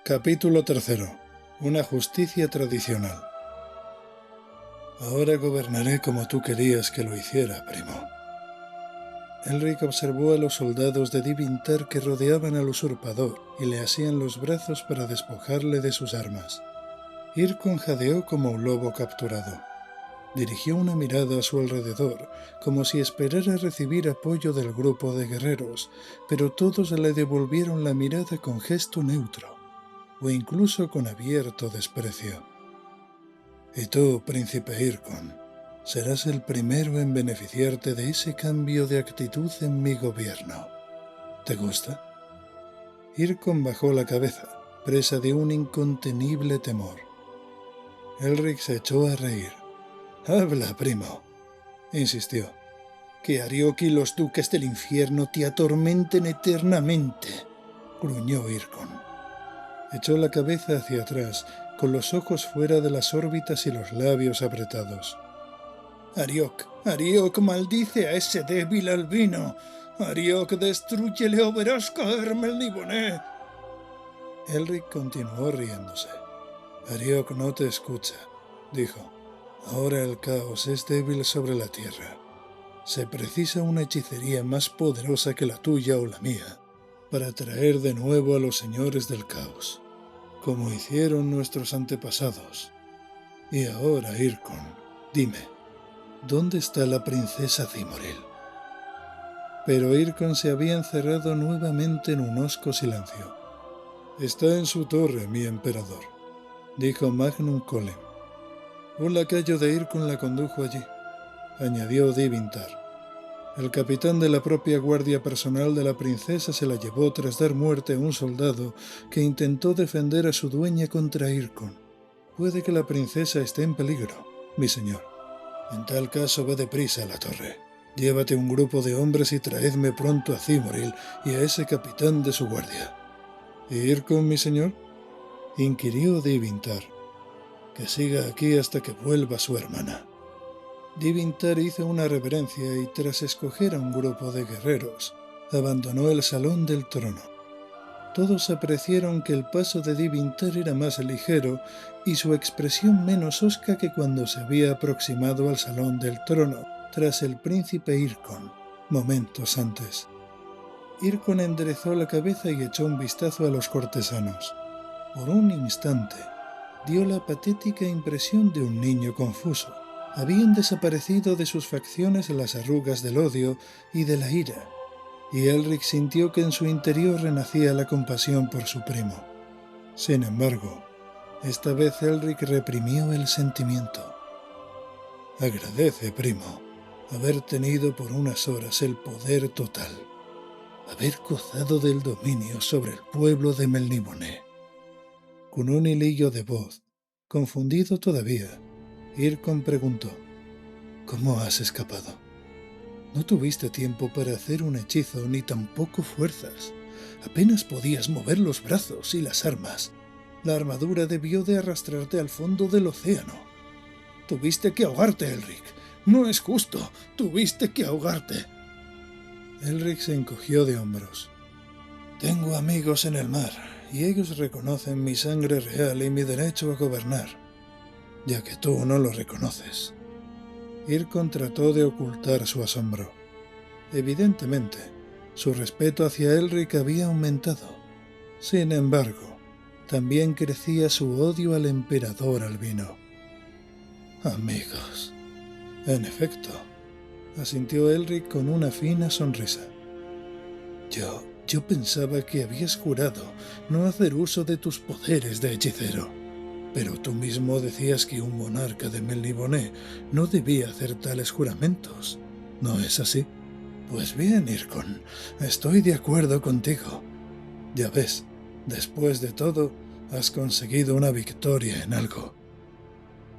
Capítulo 3. Una justicia tradicional. Ahora gobernaré como tú querías que lo hiciera, primo. Elric observó a los soldados de Divintar que rodeaban al usurpador y le asían los brazos para despojarle de sus armas. Irkon jadeó como un lobo capturado. Dirigió una mirada a su alrededor, como si esperara recibir apoyo del grupo de guerreros, pero todos le devolvieron la mirada con gesto neutro, o incluso con abierto desprecio. Y tú, príncipe Irkon, serás el primero en beneficiarte de ese cambio de actitud en mi gobierno. ¿Te gusta? Irkon bajó la cabeza, presa de un incontenible temor. Elric se echó a reír. «Habla, primo», insistió. «Que Ariok y los duques del infierno te atormenten eternamente», gruñó Irkon. Echó la cabeza hacia atrás, con los ojos fuera de las órbitas y los labios apretados. «Ariok maldice a ese débil albino. Ariok destrúyele Oberosca Melniboné». Elric continuó riéndose. «Ariok no te escucha», dijo. «Ahora el caos es débil sobre la tierra. Se precisa una hechicería más poderosa que la tuya o la mía para traer de nuevo a los señores del caos, como hicieron nuestros antepasados. Y ahora, Irkon, dime, ¿dónde está la princesa Cimoril?» Pero Irkon se había encerrado nuevamente en un hosco silencio. «Está en su torre, mi emperador», dijo Magnum Colem. «Un lacayo de Irkon la condujo allí», añadió Divintar. «El capitán de la propia guardia personal de la princesa se la llevó tras dar muerte a un soldado que intentó defender a su dueña contra Irkon. Puede que la princesa esté en peligro, mi señor. En tal caso, ve deprisa a la torre. Llévate un grupo de hombres y traedme pronto a Cimoril y a ese capitán de su guardia». «¿Y Irkon, mi señor?», inquirió Divintar. «Que siga aquí hasta que vuelva su hermana». Divintar hizo una reverencia y, tras escoger a un grupo de guerreros, abandonó el salón del trono. Todos apreciaron que el paso de Divintar era más ligero y su expresión menos hosca que cuando se había aproximado al salón del trono, tras el príncipe Irkon, momentos antes. Irkon enderezó la cabeza y echó un vistazo a los cortesanos. Por un instante, dio la patética impresión de un niño confuso. Habían desaparecido de sus facciones las arrugas del odio y de la ira, y Elric sintió que en su interior renacía la compasión por su primo. Sin embargo, esta vez Elric reprimió el sentimiento. «Agradece, primo, haber tenido por unas horas el poder total, haber gozado del dominio sobre el pueblo de Melniboné». Con un hilillo de voz, confundido todavía, Irkon preguntó: «¿Cómo has escapado? No tuviste tiempo para hacer un hechizo ni tampoco fuerzas. Apenas podías mover los brazos y las armas. La armadura debió de arrastrarte al fondo del océano. Tuviste que ahogarte, Elric. No es justo. Tuviste que ahogarte». Elric se encogió de hombros. «Tengo amigos en el mar, y ellos reconocen mi sangre real y mi derecho a gobernar, ya que tú no lo reconoces». Irkon trató de ocultar su asombro. Evidentemente, su respeto hacia Elric había aumentado. Sin embargo, también crecía su odio al emperador albino. «Amigos». «En efecto», asintió Elric con una fina sonrisa. Yo pensaba que habías jurado no hacer uso de tus poderes de hechicero. Pero tú mismo decías que un monarca de Melniboné no debía hacer tales juramentos. ¿No es así? Pues bien, Irkon, estoy de acuerdo contigo. Ya ves, después de todo, has conseguido una victoria en algo».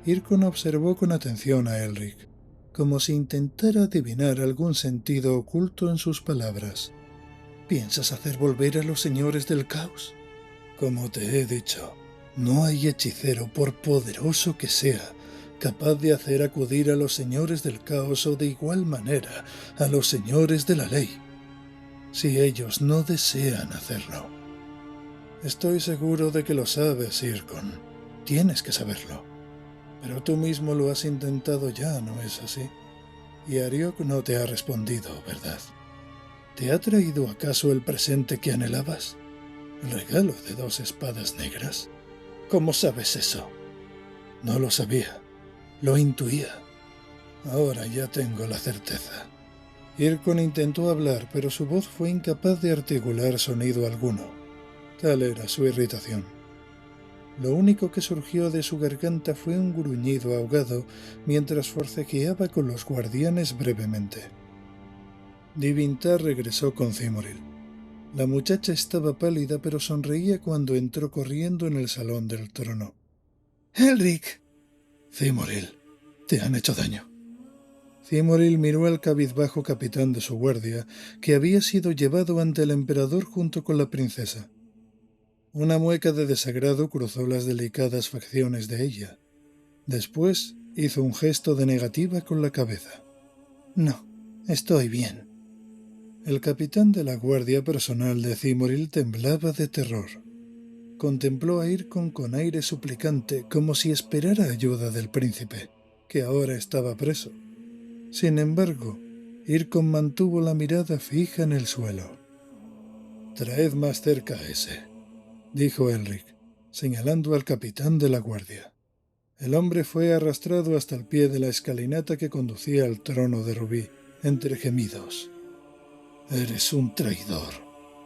Irkon observó con atención a Elric, como si intentara adivinar algún sentido oculto en sus palabras. «¿Piensas hacer volver a los señores del caos?» «Como te he dicho, no hay hechicero, por poderoso que sea, capaz de hacer acudir a los señores del caos o de igual manera a los señores de la ley, si ellos no desean hacerlo». Estoy seguro de que lo sabes, Irkon. Tienes que saberlo. Pero tú mismo lo has intentado ya, ¿no es así? Y Ariok no te ha respondido, ¿verdad? ¿Te ha traído acaso el presente que anhelabas? ¿El regalo de 2 espadas negras? ¿Cómo sabes eso? No lo sabía. Lo intuía. Ahora ya tengo la certeza. Irkon intentó hablar, pero su voz fue incapaz de articular sonido alguno. Tal era su irritación. Lo único que surgió de su garganta fue un gruñido ahogado mientras forcejeaba con los guardianes brevemente. Divintar regresó con Cimoril. La muchacha estaba pálida pero sonreía cuando entró corriendo en el salón del trono. «¡Elric!» «Cimoril, te han hecho daño». Cimoril miró al cabizbajo capitán de su guardia, que había sido llevado ante el emperador junto con la princesa. Una mueca de desagrado cruzó las delicadas facciones de ella. Después hizo un gesto de negativa con la cabeza. «No, estoy bien». El capitán de la guardia personal de Cimoril temblaba de terror. Contempló a Irkon con aire suplicante, como si esperara ayuda del príncipe, que ahora estaba preso. Sin embargo, Irkon mantuvo la mirada fija en el suelo. «Traed más cerca a ese», dijo Elric, señalando al capitán de la guardia. El hombre fue arrastrado hasta el pie de la escalinata que conducía al trono de rubí, entre gemidos. «Eres un traidor»,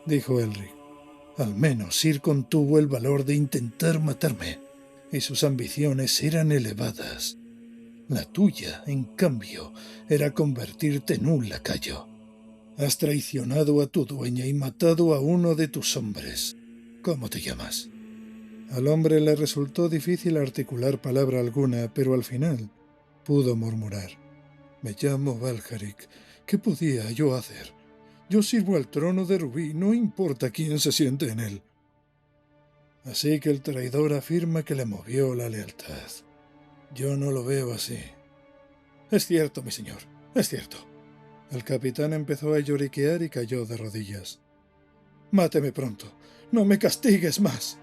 dijo Elric. «Al menos Irkon tuvo el valor de intentar matarme, y sus ambiciones eran elevadas. La tuya, en cambio, era convertirte en un lacayo. Has traicionado a tu dueña y matado a uno de tus hombres. ¿Cómo te llamas?» Al hombre le resultó difícil articular palabra alguna, pero al final pudo murmurar. «Me llamo Valjarik. ¿Qué podía yo hacer? Yo sirvo al trono de rubí, no importa quién se siente en él». Así que el traidor afirma que le movió la lealtad. Yo no lo veo así. «Es cierto, mi señor, es cierto». El capitán empezó a lloriquear y cayó de rodillas. «Máteme pronto, no me castigues más».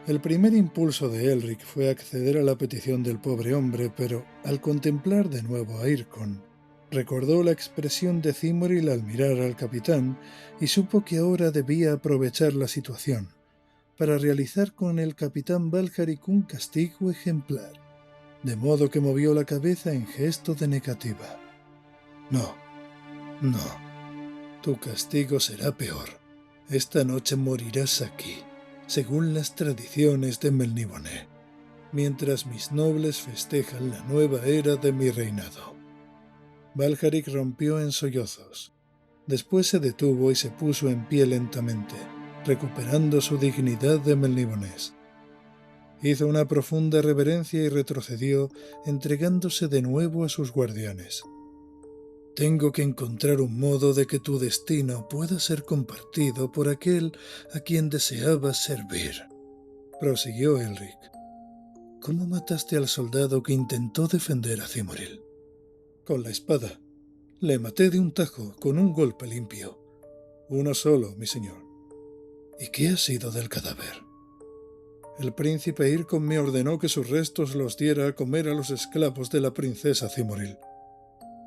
El primer impulso de Elric fue acceder a la petición del pobre hombre, pero al contemplar de nuevo a Irkon, recordó la expresión de Cimoril al mirar al capitán y supo que ahora debía aprovechar la situación para realizar con el capitán Valjarik un castigo ejemplar, de modo que movió la cabeza en gesto de negativa. «No, no, tu castigo será peor. Esta noche morirás aquí, según las tradiciones de Melniboné, mientras mis nobles festejan la nueva era de mi reinado». Valjarik rompió en sollozos. Después se detuvo y se puso en pie lentamente, recuperando su dignidad de melnibonés. Hizo una profunda reverencia y retrocedió, entregándose de nuevo a sus guardianes. «Tengo que encontrar un modo de que tu destino pueda ser compartido por aquel a quien deseabas servir», prosiguió Elric. «¿Cómo mataste al soldado que intentó defender a Cimoril?» «Con la espada. Le maté de un tajo, con un golpe limpio. Uno solo, mi señor». «¿Y qué ha sido del cadáver?» «El príncipe Irkon me ordenó que sus restos los diera a comer a los esclavos de la princesa Cimoril».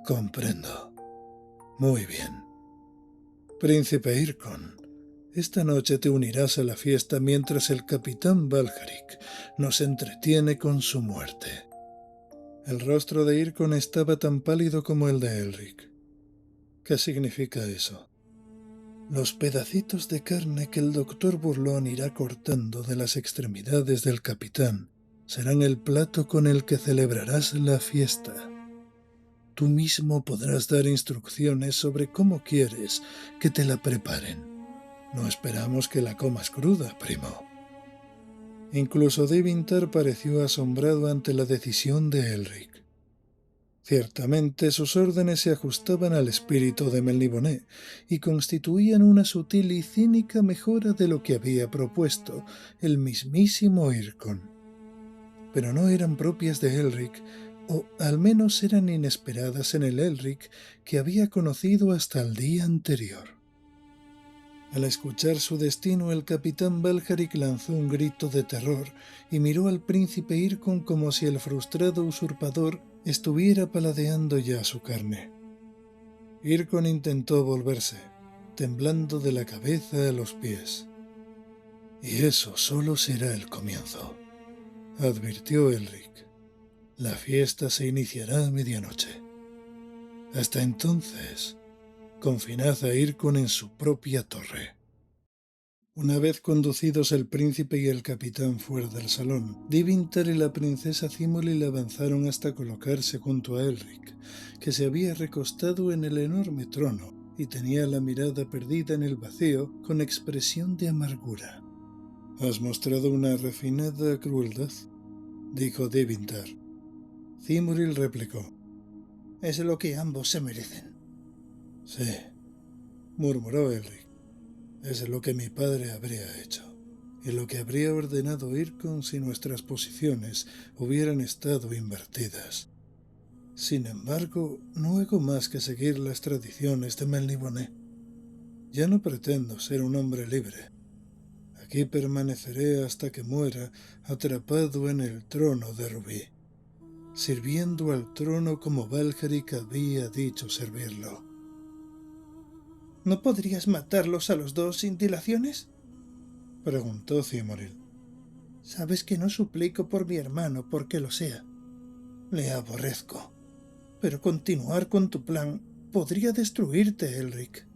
«Comprendo. Muy bien. Príncipe Irkon, esta noche te unirás a la fiesta mientras el capitán Valjarik nos entretiene con su muerte». El rostro de Irkon estaba tan pálido como el de Elric. «¿Qué significa eso?» «Los pedacitos de carne que el doctor Burlón irá cortando de las extremidades del capitán serán el plato con el que celebrarás la fiesta. Tú mismo podrás dar instrucciones sobre cómo quieres que te la preparen. No esperamos que la comas cruda, primo». Incluso Divintar pareció asombrado ante la decisión de Elric. Ciertamente sus órdenes se ajustaban al espíritu de Melniboné y constituían una sutil y cínica mejora de lo que había propuesto el mismísimo Irkon. Pero no eran propias de Elric, o al menos eran inesperadas en el Elric que había conocido hasta el día anterior. Al escuchar su destino, el capitán Valharic lanzó un grito de terror y miró al príncipe Irkon como si el frustrado usurpador estuviera paladeando ya su carne. Irkon intentó volverse, temblando de la cabeza a los pies. «Y eso solo será el comienzo», advirtió Elric. «La fiesta se iniciará a medianoche. Hasta entonces, confinad a Irkon en su propia torre». Una vez conducidos el príncipe y el capitán fuera del salón, Divintar y la princesa Thimolil avanzaron hasta colocarse junto a Elric, que se había recostado en el enorme trono y tenía la mirada perdida en el vacío con expresión de amargura. «Has mostrado una refinada crueldad», dijo Divintar. Thimolil replicó: «Es lo que ambos se merecen». «Sí», murmuró Elric. «Es lo que mi padre habría hecho, y lo que habría ordenado Irkon si nuestras posiciones hubieran estado invertidas. Sin embargo, no hago más que seguir las tradiciones de Melniboné. Ya no pretendo ser un hombre libre. Aquí permaneceré hasta que muera atrapado en el trono de rubí, sirviendo al trono como Valharic había dicho servirlo». «¿No podrías matarlos a los dos sin dilaciones?», preguntó Thimoril. «Sabes que no suplico por mi hermano porque lo sea. Le aborrezco. Pero continuar con tu plan podría destruirte, Elric».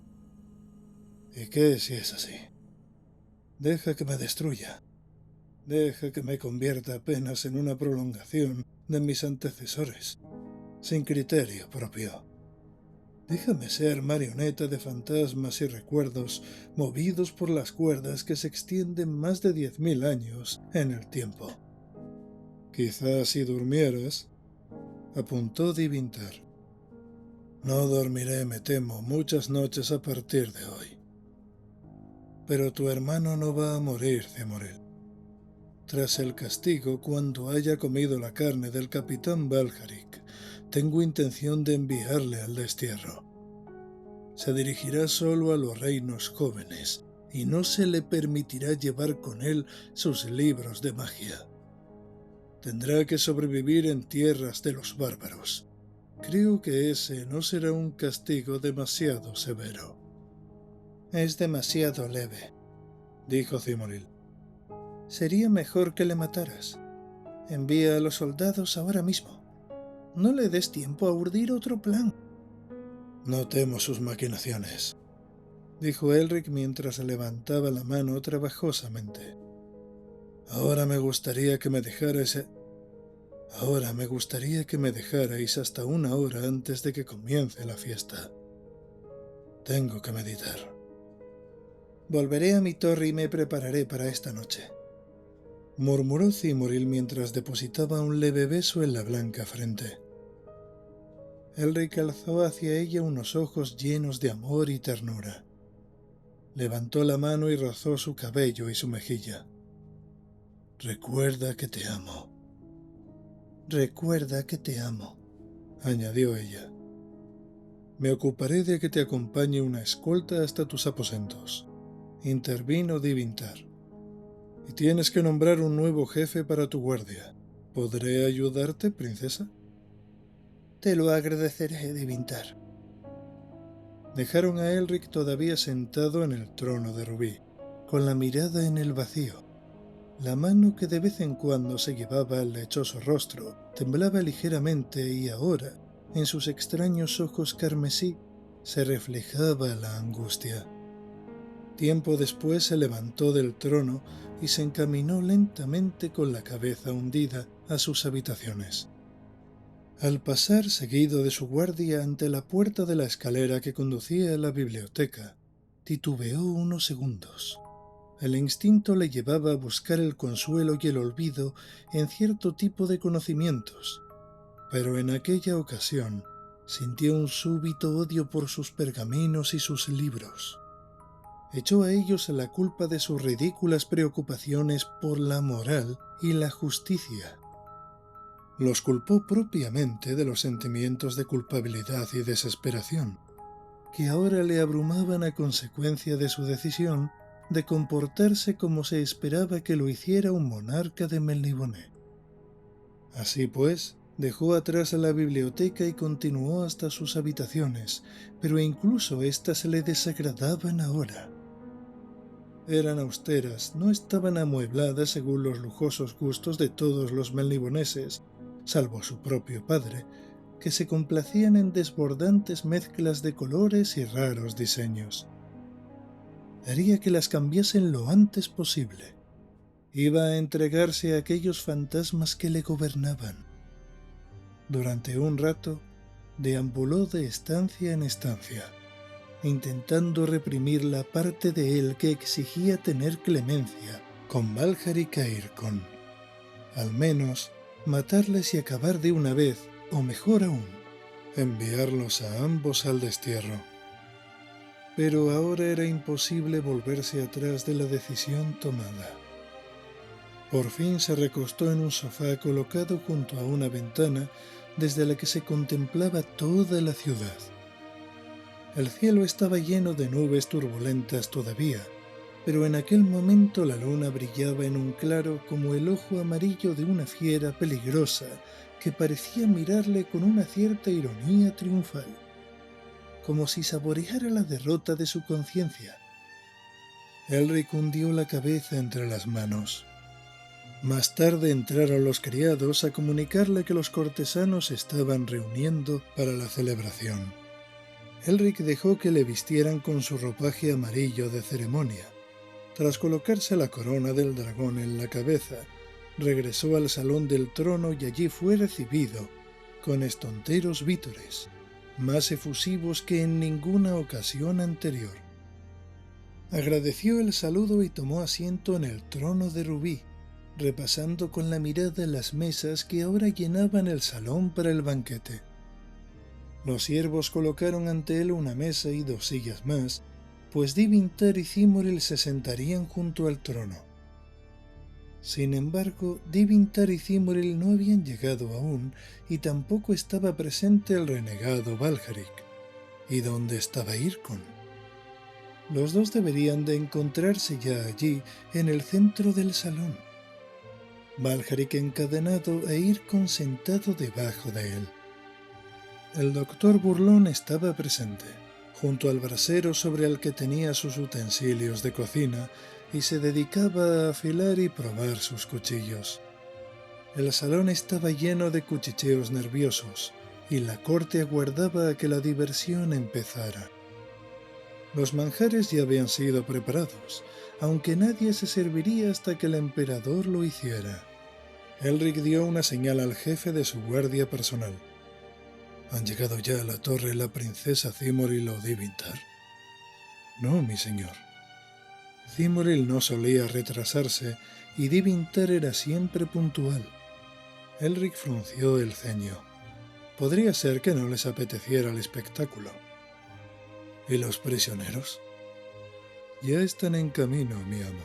«¿Y qué si es así? Deja que me destruya. Deja que me convierta apenas en una prolongación de mis antecesores, sin criterio propio. Déjame ser marioneta de fantasmas y recuerdos movidos por las cuerdas que se extienden más de 10.000 años en el tiempo». «Quizás si durmieras», apuntó Divintar. «No dormiré, me temo, muchas noches a partir de hoy. Pero tu hermano no va a morir, Thimoril. Tras el castigo, cuando haya comido la carne del capitán Valharic, tengo intención de enviarle al destierro. Se dirigirá solo a los reinos jóvenes y no se le permitirá llevar con él sus libros de magia. Tendrá que sobrevivir en tierras de los bárbaros. Creo que ese no será un castigo demasiado severo». «Es demasiado leve», dijo Thimoril. «Sería mejor que le mataras. Envía a los soldados ahora mismo. No le des tiempo a urdir otro plan». «No temo sus maquinaciones», dijo Elric mientras levantaba la mano trabajosamente. Ahora me gustaría que me dejarais hasta 1 hora antes de que comience la fiesta. Tengo que meditar». «Volveré a mi torre y me prepararé para esta noche», murmuró Thimoril mientras depositaba un leve beso en la blanca frente. Elric alzó hacia ella unos ojos llenos de amor y ternura. Levantó la mano y rozó su cabello y su mejilla. «Recuerda que te amo». «Recuerda que te amo», añadió ella. «Me ocuparé de que te acompañe una escolta hasta tus aposentos», intervino Divintar. «Y tienes que nombrar un nuevo jefe para tu guardia. ¿Podré ayudarte, princesa?» «Te lo agradeceré, Divintar». Dejaron a Elric todavía sentado en el trono de rubí, con la mirada en el vacío. La mano que de vez en cuando se llevaba al lechoso rostro temblaba ligeramente y ahora, en sus extraños ojos carmesí, se reflejaba la angustia. Tiempo después se levantó del trono y se encaminó lentamente con la cabeza hundida a sus habitaciones. Al pasar seguido de su guardia ante la puerta de la escalera que conducía a la biblioteca, titubeó unos segundos. El instinto le llevaba a buscar el consuelo y el olvido en cierto tipo de conocimientos, pero en aquella ocasión sintió un súbito odio por sus pergaminos y sus libros. Echó a ellos la culpa de sus ridículas preocupaciones por la moral y la justicia. Los culpó propiamente de los sentimientos de culpabilidad y desesperación, que ahora le abrumaban a consecuencia de su decisión de comportarse como se esperaba que lo hiciera un monarca de Melniboné. Así pues, dejó atrás a la biblioteca y continuó hasta sus habitaciones, pero incluso éstas le desagradaban ahora. Eran austeras, no estaban amuebladas según los lujosos gustos de todos los melniboneses, salvo su propio padre, que se complacían en desbordantes mezclas de colores y raros diseños. Haría que las cambiasen lo antes posible. Iba a entregarse a aquellos fantasmas que le gobernaban. Durante un rato, deambuló de estancia en estancia, intentando reprimir la parte de él que exigía tener clemencia con Valjarik e Irkon. Al menos, matarles y acabar de una vez, o mejor aún, enviarlos a ambos al destierro. Pero ahora era imposible volverse atrás de la decisión tomada. Por fin se recostó en un sofá colocado junto a una ventana desde la que se contemplaba toda la ciudad. El cielo estaba lleno de nubes turbulentas todavía, pero en aquel momento la luna brillaba en un claro como el ojo amarillo de una fiera peligrosa que parecía mirarle con una cierta ironía triunfal, como si saboreara la derrota de su conciencia. Elric hundió la cabeza entre las manos. Más tarde entraron los criados a comunicarle que los cortesanos se estaban reuniendo para la celebración. Elric dejó que le vistieran con su ropaje amarillo de ceremonia. Tras colocarse la corona del dragón en la cabeza, regresó al salón del trono y allí fue recibido con estonteros vítores, más efusivos que en ninguna ocasión anterior. Agradeció el saludo y tomó asiento en el trono de rubí, repasando con la mirada las mesas que ahora llenaban el salón para el banquete. Los siervos colocaron ante él una mesa y 2 sillas más, pues Divintar y Cimoril se sentarían junto al trono. Sin embargo, Divintar y Cimoril no habían llegado aún y tampoco estaba presente el renegado Valjarik. ¿Y dónde estaba Irkon? Los dos deberían de encontrarse ya allí, en el centro del salón. Valjarik encadenado e Irkon sentado debajo de él. El doctor Burlón estaba presente, junto al brasero sobre el que tenía sus utensilios de cocina y se dedicaba a afilar y probar sus cuchillos. El salón estaba lleno de cuchicheos nerviosos y la corte aguardaba a que la diversión empezara. Los manjares ya habían sido preparados, aunque nadie se serviría hasta que el emperador lo hiciera. Elric dio una señal al jefe de su guardia personal. ¿Han llegado ya a la torre la princesa Cimoril o Divintar? No, mi señor. Cimoril no solía retrasarse y Divintar era siempre puntual. Elric frunció el ceño. Podría ser que no les apeteciera el espectáculo. ¿Y los prisioneros? Ya están en camino, mi amo.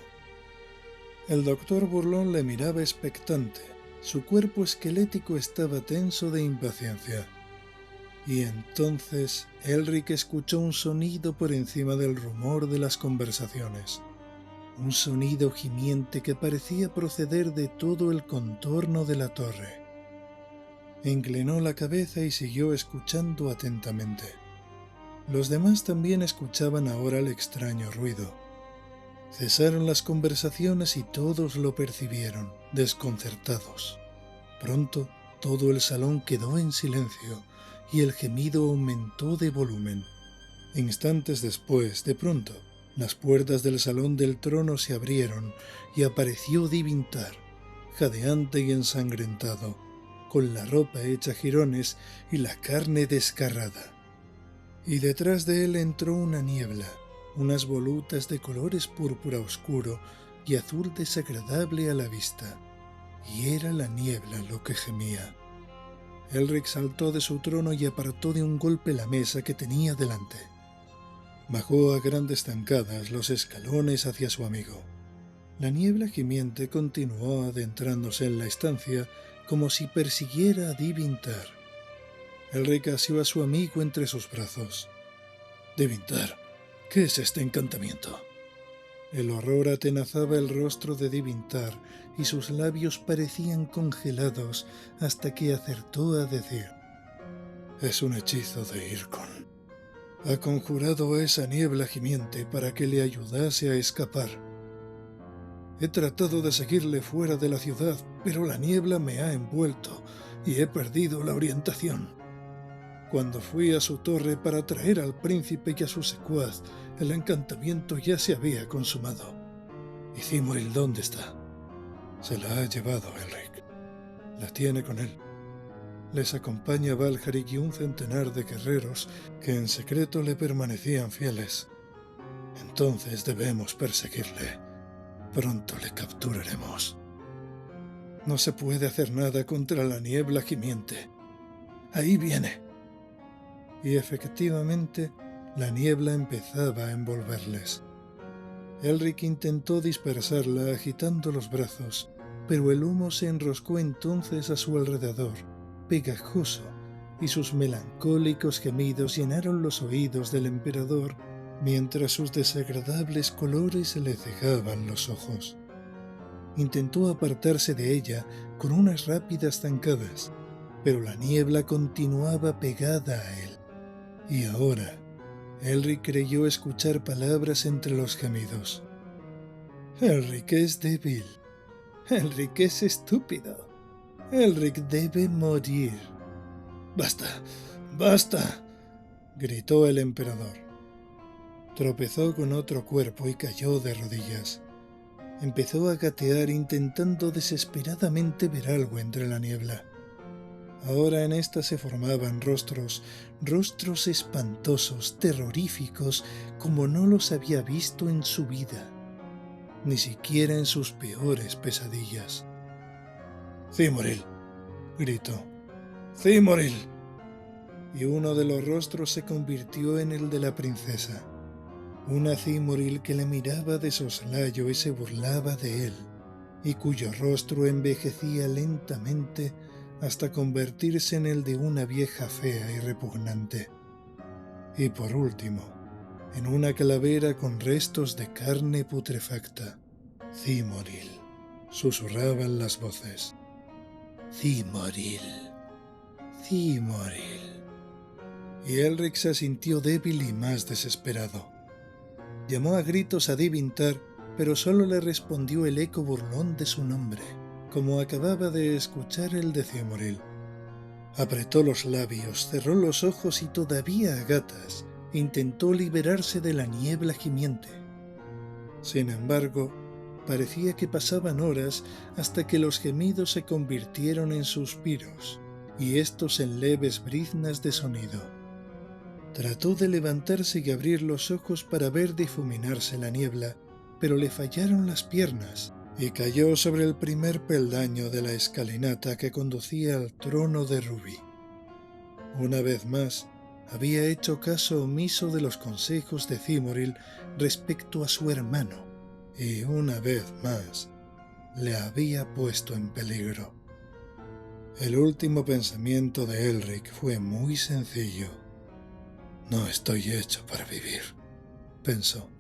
El doctor Burlón le miraba expectante. Su cuerpo esquelético estaba tenso de impaciencia. Y entonces Elric escuchó un sonido por encima del rumor de las conversaciones. Un sonido gimiente que parecía proceder de todo el contorno de la torre. Inclinó la cabeza y siguió escuchando atentamente. Los demás también escuchaban ahora el extraño ruido. Cesaron las conversaciones y todos lo percibieron, desconcertados. Pronto todo el salón quedó en silencio y el gemido aumentó de volumen. Instantes después, de pronto, las puertas del salón del trono se abrieron y apareció Divintar, jadeante y ensangrentado, con la ropa hecha jirones y la carne desgarrada. Y detrás de él entró una niebla, unas volutas de colores púrpura oscuro y azul desagradable a la vista. Y era la niebla lo que gemía. Elric saltó de su trono y apartó de un golpe la mesa que tenía delante. Bajó a grandes zancadas los escalones hacia su amigo. La niebla gimiente continuó adentrándose en la estancia como si persiguiera a Divintar. Elric asió a su amigo entre sus brazos. Divintar, ¿qué es este encantamiento? El horror atenazaba el rostro de Divintar y sus labios parecían congelados hasta que acertó a decir: es un hechizo de Irkon. Ha conjurado a esa niebla gimiente para que le ayudase a escapar. He tratado de seguirle fuera de la ciudad, pero la niebla me ha envuelto y he perdido la orientación. Cuando fui a su torre para traer al príncipe y a su secuaz, el encantamiento ya se había consumado. ¿Y Cimoril dónde está? Se la ha llevado Elric. La tiene con él. Les acompaña Valharic y un centenar de guerreros que en secreto le permanecían fieles. Entonces debemos perseguirle. Pronto le capturaremos. No se puede hacer nada contra la niebla gimiente. Ahí viene. Y efectivamente, la niebla empezaba a envolverles. Elric intentó dispersarla agitando los brazos, pero el humo se enroscó entonces a su alrededor, pegajoso, y sus melancólicos gemidos llenaron los oídos del emperador, mientras sus desagradables colores se le cegaban los ojos. Intentó apartarse de ella con unas rápidas zancadas, pero la niebla continuaba pegada a él. Y ahora, Elric creyó escuchar palabras entre los gemidos. Elric es débil. Elric es estúpido. Elric debe morir. ¡Basta! ¡Basta!, gritó el emperador. Tropezó con otro cuerpo y cayó de rodillas. Empezó a gatear intentando desesperadamente ver algo entre la niebla. Ahora en ésta se formaban rostros espantosos, terroríficos, como no los había visto en su vida, ni siquiera en sus peores pesadillas. «¡Cimoril!», gritó. «¡Cimoril!». Y uno de los rostros se convirtió en el de la princesa, una Cimoril que le miraba de soslayo y se burlaba de él, y cuyo rostro envejecía lentamente hasta convertirse en el de una vieja fea y repugnante. Y por último, en una calavera con restos de carne putrefacta. «Cimoril», susurraban las voces. «Cimoril, Cimoril». Y Elric se sintió débil y más desesperado. Llamó a gritos a Divintar, pero solo le respondió el eco burlón de su nombre, como acababa de escuchar el de Cimoril. Apretó los labios, cerró los ojos y todavía a gatas intentó liberarse de la niebla gimiente. Sin embargo, parecía que pasaban horas hasta que los gemidos se convirtieron en suspiros, y estos en leves briznas de sonido. Trató de levantarse y abrir los ojos para ver difuminarse la niebla, pero le fallaron las piernas, y cayó sobre el primer peldaño de la escalinata que conducía al trono de rubí. Una vez más, había hecho caso omiso de los consejos de Cimoril respecto a su hermano, y una vez más le había puesto en peligro. El último pensamiento de Elric fue muy sencillo. «No estoy hecho para vivir», pensó.